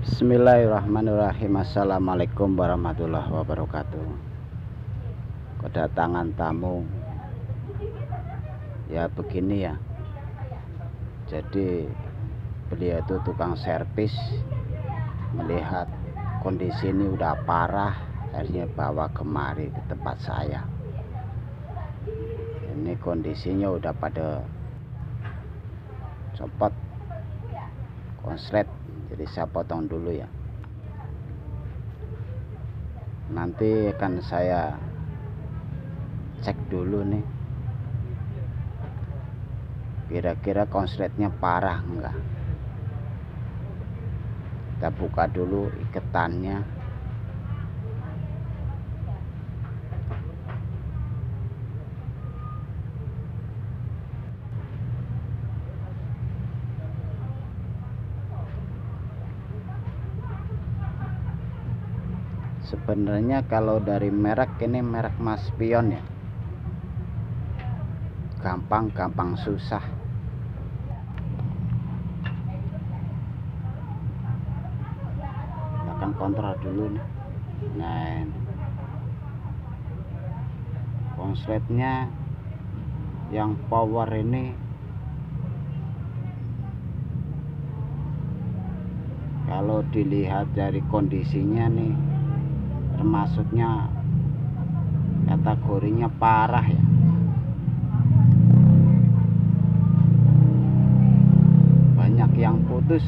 Bismillahirrahmanirrahim. Assalamualaikum warahmatullahi wabarakatuh. Kedatangan tamu ya begini ya. Jadi beliau itu tukang servis, melihat kondisi ini udah parah, akhirnya bawa kemari ke tempat saya. Ini kondisinya udah pada copot konslet, jadi saya potong dulu ya. Nanti akan saya cek dulu nih, kira-kira konsletnya parah enggak. Kita buka dulu iketannya. Sebenarnya kalau dari merek ini merek Maspion ya, gampang susah. Kita akan kontrol dulu nih. Nah, konsletnya yang power ini kalau dilihat dari kondisinya nih, termasuknya kategorinya parah ya. Banyak yang putus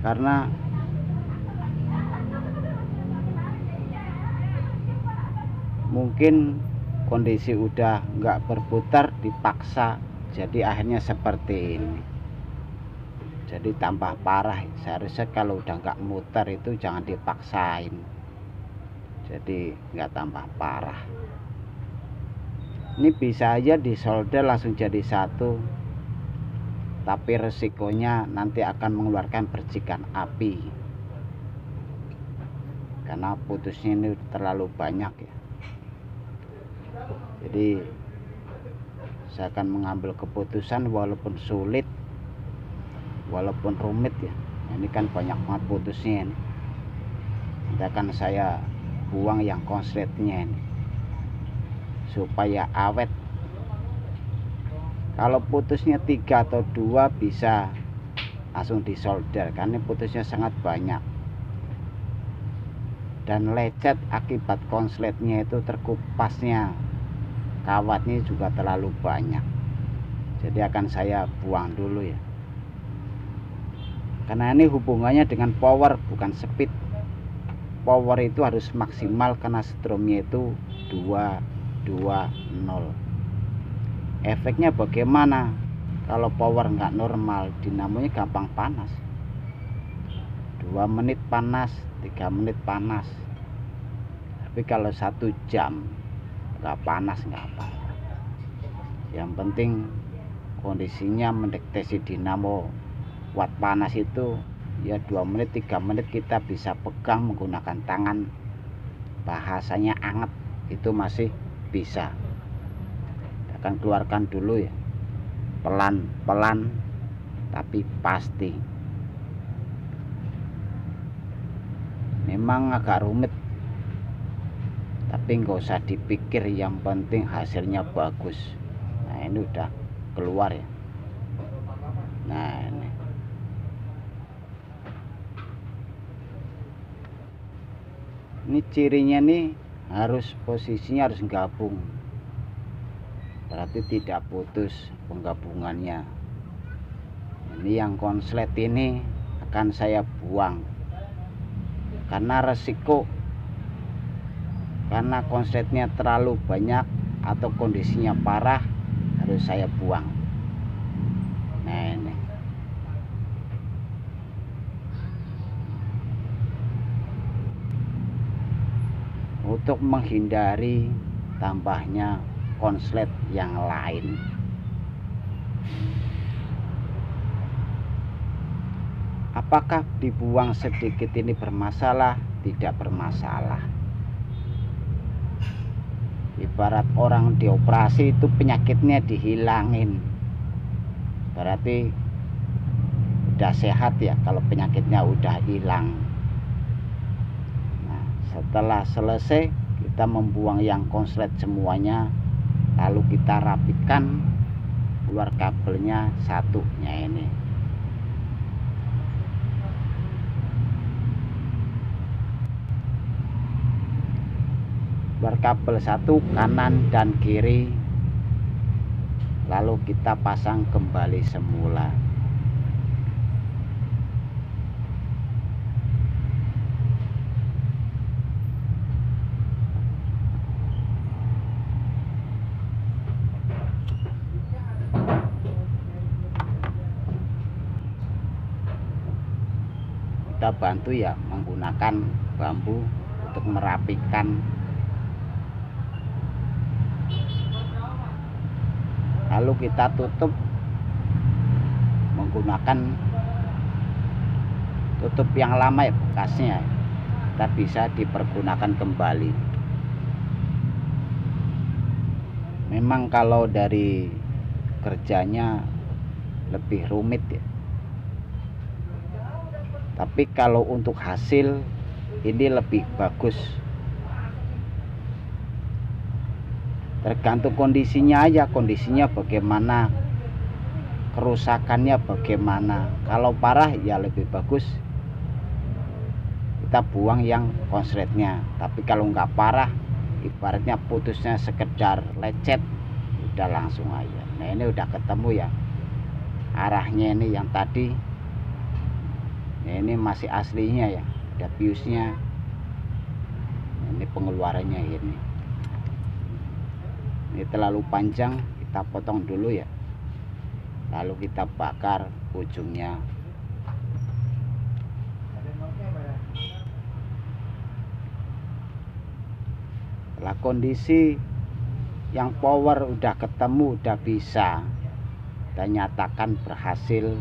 karena mungkin kondisi udah nggak berputar, dipaksa, jadi akhirnya seperti ini. Jadi tambah parah. Seharusnya kalau udah nggak muter itu jangan dipaksain, jadi nggak tambah parah. Ini bisa aja disolder langsung jadi satu, tapi resikonya nanti akan mengeluarkan percikan api karena putusnya ini terlalu banyak ya. Jadi saya akan mengambil keputusan walaupun sulit, walaupun rumit ya. Ini kan banyak banget putusnya ini. Nanti akan saya buang yang konsletnya ini supaya awet. Kalau putusnya 3 atau 2 bisa langsung disolder, karena ini putusnya sangat banyak. Dan lecet akibat konsletnya itu terkupasnya kawatnya juga terlalu banyak. Jadi akan saya buang dulu ya. Karena ini hubungannya dengan power bukan speed. Power itu harus maksimal karena stromnya itu 220. Efeknya bagaimana? Kalau power nggak normal, dinamonya gampang panas. 2 menit panas, 3 menit panas. Tapi kalau 1 jam nggak panas nggak apa-apa. Yang penting kondisinya mendeteksi dinamo watt panas itu ya 2 menit 3 menit kita bisa pegang menggunakan tangan, bahasanya anget, itu masih bisa. Kita akan keluarkan dulu ya, pelan-pelan tapi pasti. Memang agak rumit, tapi nggak usah dipikir, yang penting hasilnya bagus. Nah ini udah keluar ya. Nah ini cirinya nih, harus posisinya harus gabung, berarti tidak putus penggabungannya. Ini yang konslet ini akan saya buang karena resiko, karena konsletnya terlalu banyak atau kondisinya parah, harus saya buang. Nah ini untuk menghindari tambahnya konslet yang lain. Apakah dibuang sedikit ini bermasalah? Tidak bermasalah. Ibarat orang dioperasi itu penyakitnya dihilangin, berarti udah sehat ya, kalau penyakitnya udah hilang. Nah, setelah selesai kita membuang yang konslet semuanya, lalu kita rapikan keluar kabelnya satunya ini. Keluar kabel satu kanan dan kiri, lalu kita pasang kembali semula. Kita bantu ya menggunakan bambu untuk merapikan. Lalu kita tutup menggunakan tutup yang lama ya, bekasnya kita bisa dipergunakan kembali. Memang kalau dari kerjanya lebih rumit ya, tapi kalau untuk hasil ini lebih bagus. Tergantung kondisinya aja, kondisinya bagaimana, kerusakannya bagaimana. Kalau parah ya lebih bagus kita buang yang konsletnya. Tapi kalau nggak parah, ibaratnya putusnya sekedar lecet, udah langsung aja. Nah ini udah ketemu ya arahnya, ini yang tadi. Nah, ini masih aslinya ya, ada fuse-nya. Ini pengeluarannya ini. Ini terlalu panjang, kita potong dulu ya. Lalu kita bakar ujungnya. Setelah kondisi yang power udah ketemu, udah bisa, kita nyatakan berhasil,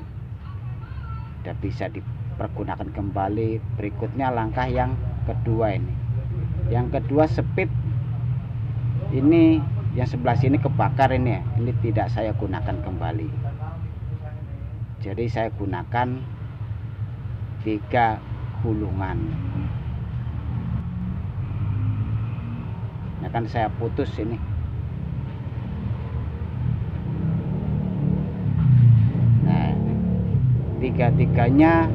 udah bisa dipergunakan kembali. Berikutnya langkah yang kedua ini. Yang kedua speed. Ini yang sebelah sini kebakar ini ya. Ini tidak saya gunakan kembali. Jadi saya gunakan 3 gulungan. Nah kan saya putus ini. Nah, tiga-tiganya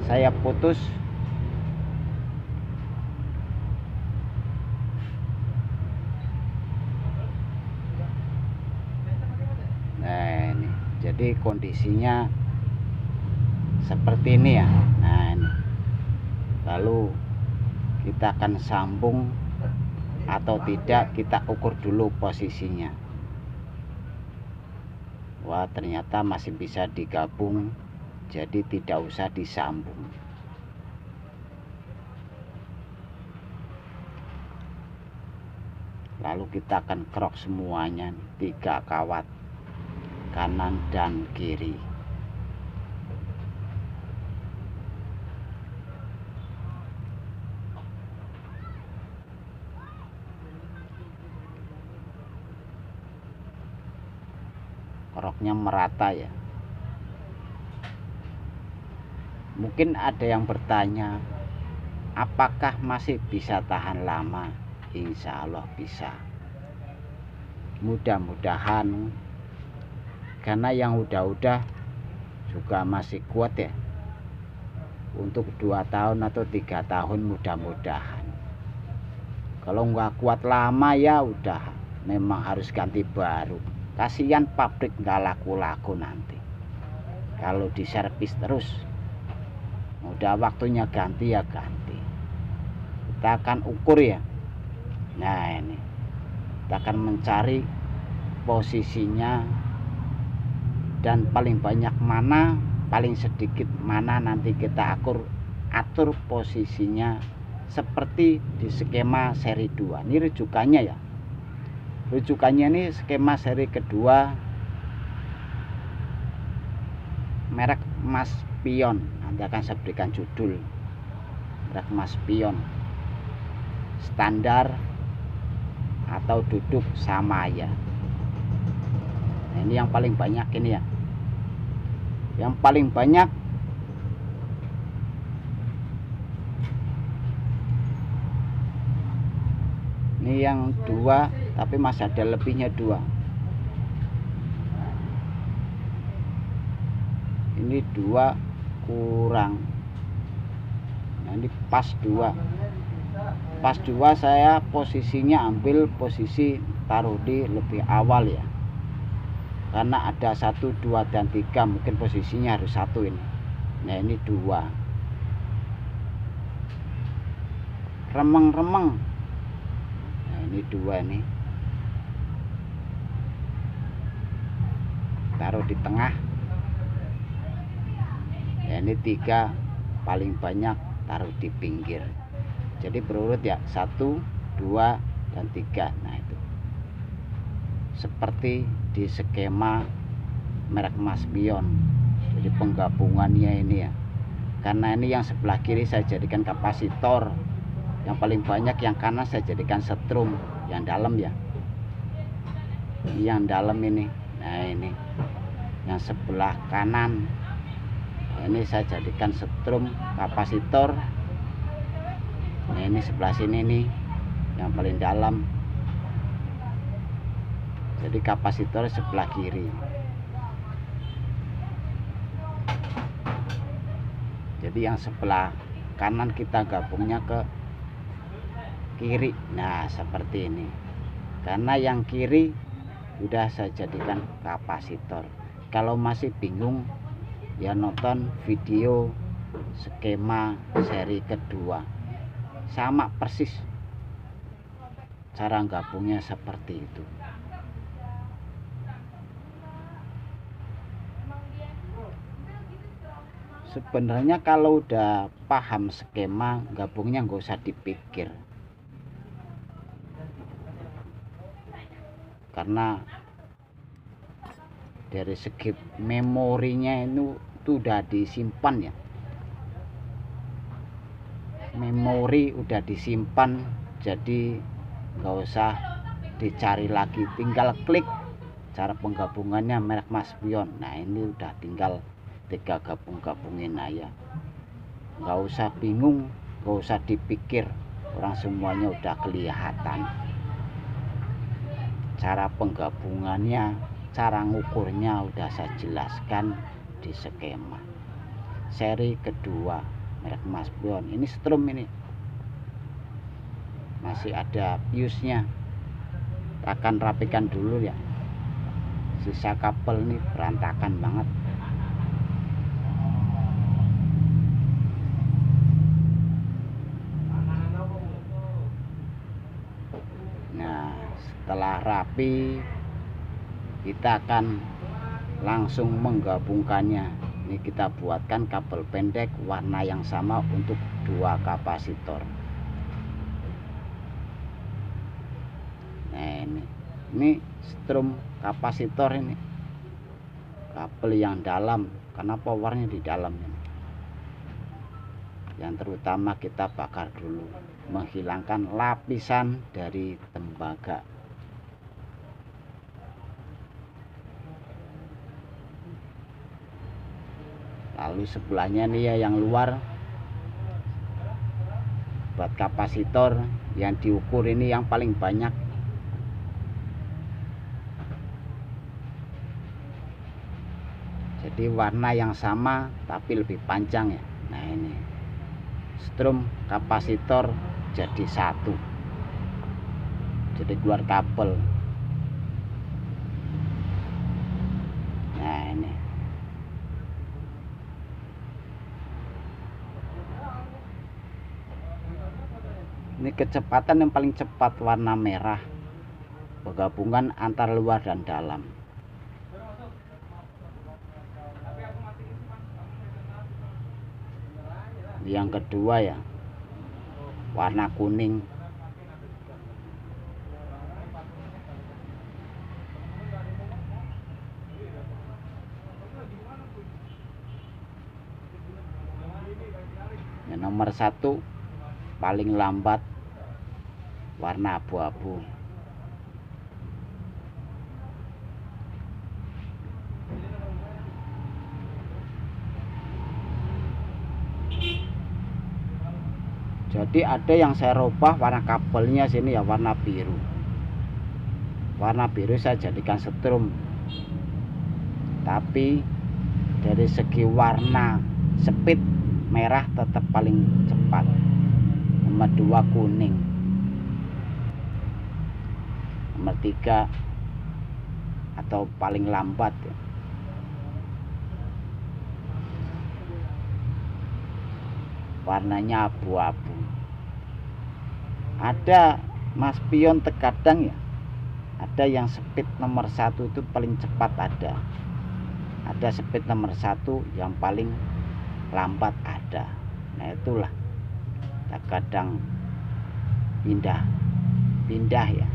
saya putus. Nah ini, jadi kondisinya seperti ini ya. Nah ini, lalu kita akan sambung atau tidak, kita ukur dulu posisinya. Wah ternyata masih bisa digabung, jadi tidak usah disambung. Lalu kita akan krok semuanya 3 kawat kanan dan kiri. Kroknya merata ya. Mungkin ada yang bertanya, apakah masih bisa tahan lama? Insya Allah bisa. Mudah-mudahan, karena yang udah-udah juga masih kuat ya. Untuk 2 tahun atau 3 tahun mudah-mudahan. Kalau nggak kuat lama ya udah, memang harus ganti baru. Kasihan pabrik nggak laku-laku nanti kalau diservis terus. Udah waktunya ganti ya ganti. Kita akan ukur ya. Nah ini, kita akan mencari posisinya dan paling banyak mana, paling sedikit mana, nanti kita atur posisinya seperti di skema seri 2. Ini rujukannya ya. Rujukannya ini skema seri kedua merek Mas Pion. Nanti akan saya berikan judul merek Mas Pion, standar atau duduk sama ya. Nah, ini yang paling banyak ini ya. Yang paling banyak ini yang 2, tapi masih ada lebihnya 2. Ini 2 kurang. Nah, ini pas 2. Pas 2 saya posisinya ambil posisi taruh di lebih awal ya. Karena ada 1, 2 dan 3, mungkin posisinya harus 1 ini. Nah, ini 2. Remeng-remeng. Nah, ini 2 nih. Taruh di tengah. Ya, ini 3 paling banyak taruh di pinggir. Jadi berurut ya, 1, 2 dan 3. Nah, itu seperti di skema merek Mas Pion. Jadi penggabungannya ini ya, karena ini yang sebelah kiri saya jadikan kapasitor, yang paling banyak yang kanan saya jadikan setrum yang dalam ya, yang dalam ini. Nah, ini yang sebelah kanan ini saya jadikan setrum kapasitor. Nah, ini sebelah sini nih yang paling dalam, jadi kapasitor sebelah kiri. Jadi yang sebelah kanan kita gabungnya ke kiri. Nah, seperti ini. Karena yang kiri udah saya jadikan kapasitor. Kalau masih bingung ya nonton video skema seri kedua, sama persis cara gabungnya seperti itu. Sebenarnya kalau udah paham skema gabungnya nggak usah dipikir, karena dari segi memorinya itu udah disimpan ya, memori udah disimpan, jadi nggak usah dicari lagi, tinggal klik cara penggabungannya merek Mas Pion. Nah, ini udah tinggal 3 gabungin aja, nggak usah bingung, nggak usah dipikir, orang semuanya udah kelihatan cara penggabungannya, cara ngukurnya udah saya jelaskan di skema seri kedua merek Mas Pion. Ini strum, ini masih ada fuse-nya, akan rapikan dulu ya, sisa kabel ini berantakan banget. Nah, setelah rapi kita akan langsung menggabungkannya. Ini kita buatkan kabel pendek warna yang sama untuk 2 kapasitor. Nah, ini strum kapasitor, ini kabel yang dalam karena powernya di dalam ini. Yang terutama kita bakar dulu, menghilangkan lapisan dari tembaga. Lalu sebelahnya nih ya, yang luar buat kapasitor yang diukur ini yang paling banyak. Jadi warna yang sama tapi lebih panjang ya. Nah, ini strum kapasitor jadi 1, jadi keluar kabel. Nah, ini kecepatan yang paling cepat warna merah, penggabungan antara luar dan dalam. Yang kedua ya, warna kuning. Yang nomor 1 paling lambat warna abu-abu. Jadi ada yang saya rubah warna kabelnya sini ya warna biru. Warna biru saya jadikan setrum. Tapi dari segi warna speed merah tetap paling cepat. Nomor 2 kuning. Nomor 3 atau paling lambat ya. Warnanya abu-abu. Ada mas pion terkadang ya, ada yang speed nomor 1 itu paling cepat, ada speed nomor 1 yang paling lambat ada. Nah itulah terkadang pindah ya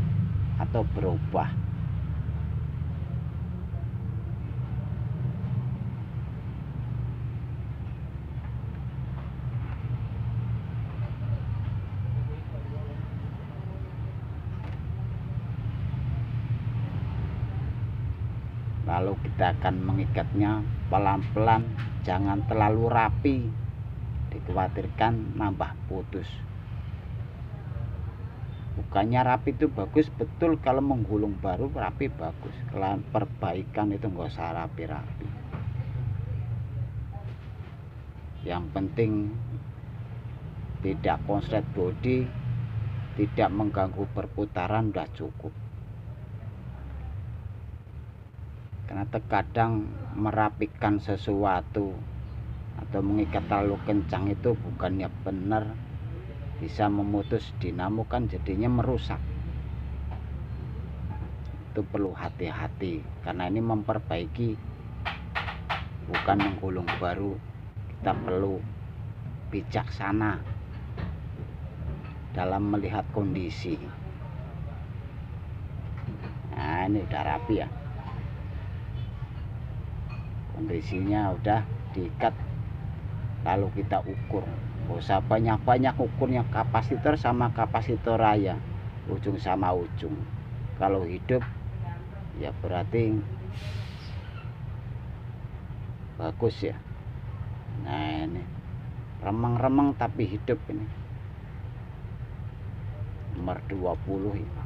atau berubah. Lalu kita akan mengikatnya pelan-pelan, jangan terlalu rapi, dikhawatirkan nambah putus. Bukannya rapi itu bagus, betul kalau menggulung baru rapi bagus. Kalau perbaikan itu nggak usah rapi-rapi. Yang penting tidak konslet bodi, tidak mengganggu perputaran, udah cukup. Karena terkadang merapikan sesuatu atau mengikat terlalu kencang itu bukannya benar, bisa memutus dinamo, kan jadinya merusak. Itu perlu hati-hati karena ini memperbaiki, bukan menggulung baru. Kita perlu bijaksana dalam melihat kondisi. Nah ini udah rapi ya, kondisinya udah diikat. Lalu kita ukur, gak usah banyak-banyak ukurnya, kapasitor sama kapasitor raya, ujung sama ujung. Kalau hidup ya berarti bagus ya. Nah ini remeng-remeng tapi hidup ini. Nomor 20 ini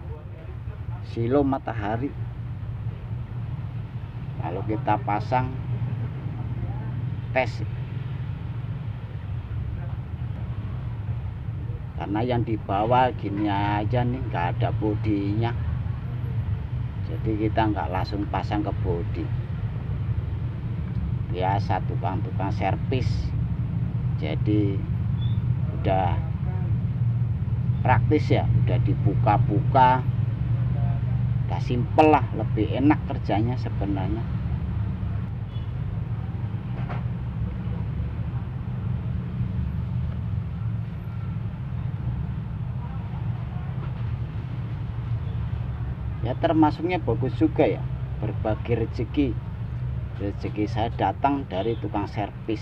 silo matahari. Lalu kita pasang tes, karena yang di bawah gini aja nih, nggak ada bodinya, jadi kita nggak langsung pasang ke bodi. Biasa tukang-tukang servis, jadi udah praktis ya, udah dibuka-buka, udah simpel lah, lebih enak kerjanya sebenarnya. Ya termasuknya bagus juga ya, berbagi rezeki. Rezeki saya datang dari tukang servis.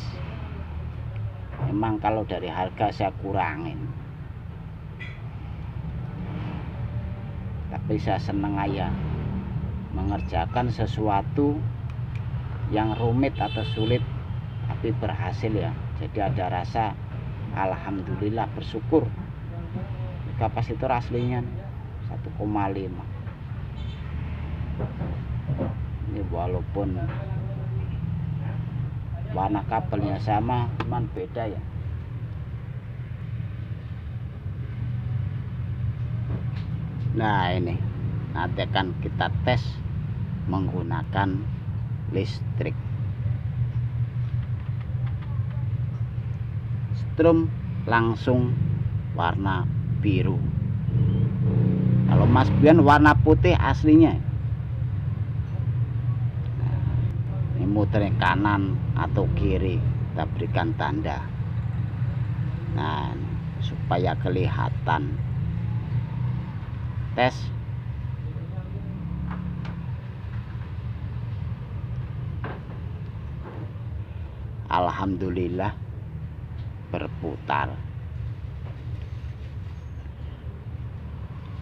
Memang kalau dari harga saya kurangin, tapi saya senang aja mengerjakan sesuatu yang rumit atau sulit tapi berhasil ya. Jadi ada rasa alhamdulillah, bersyukur. Kapasitor aslinya 1,5. Ini walaupun warna kabelnya sama, cuman beda ya. Nah ini nanti akan kita tes menggunakan listrik. Strum langsung warna biru. Kalau mas pion warna putih aslinya. Ini muternya kanan atau kiri, kita berikan tanda. Nah supaya kelihatan. Tes. Alhamdulillah berputar.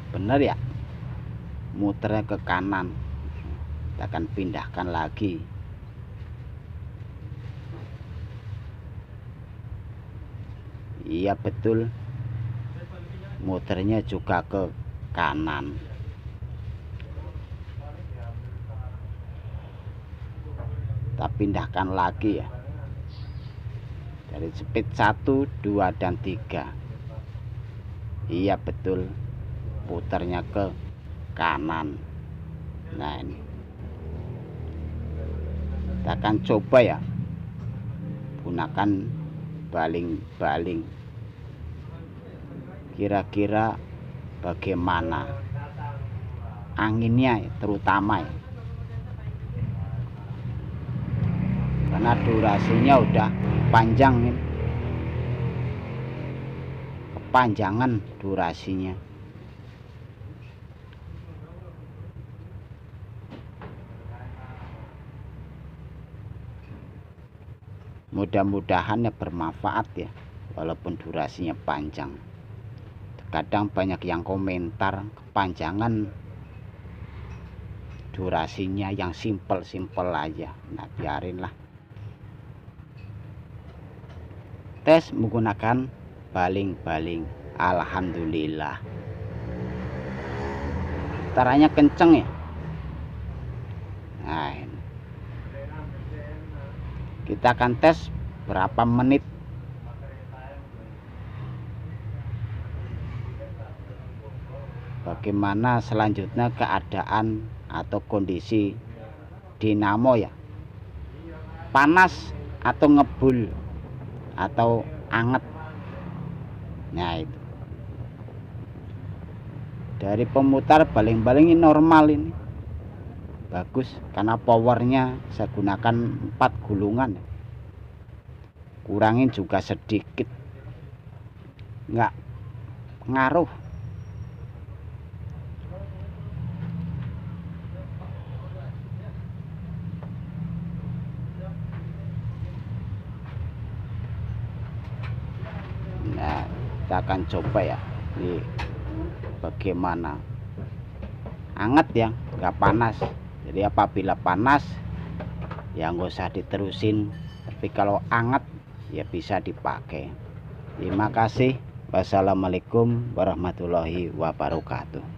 Bener ya, muternya ke kanan. Kita akan pindahkan lagi. Iya betul, muternya juga ke kanan. Kita pindahkan lagi ya, dari speed 1, 2, dan 3. Iya betul, putarnya ke kanan. Nah ini kita akan coba ya, gunakan baling-baling, kira-kira bagaimana anginnya terutama ya, karena durasinya udah panjang ini, kepanjangan durasinya. Mudah-mudahan ya bermanfaat ya, walaupun durasinya panjang. Kadang banyak yang komentar kepanjangan durasinya, yang simpel-simpel aja. Nah biarinlah. Tes menggunakan baling-baling, alhamdulillah. Caranya kenceng ya. Nah ini. Kita akan tes berapa menit. Bagaimana selanjutnya keadaan atau kondisi dinamo ya, panas atau ngebul atau anget. Nah itu dari pemutar baling-baling ini normal, ini bagus karena powernya saya gunakan 4 gulungan. Kurangin juga sedikit, nggak ngaruh. Nah kita akan coba ya, ini bagaimana anget ya, nggak panas. Jadi apabila panas ya nggak usah diterusin, tapi kalau anget ya bisa dipakai. Terima kasih. Wassalamualaikum warahmatullahi wabarakatuh.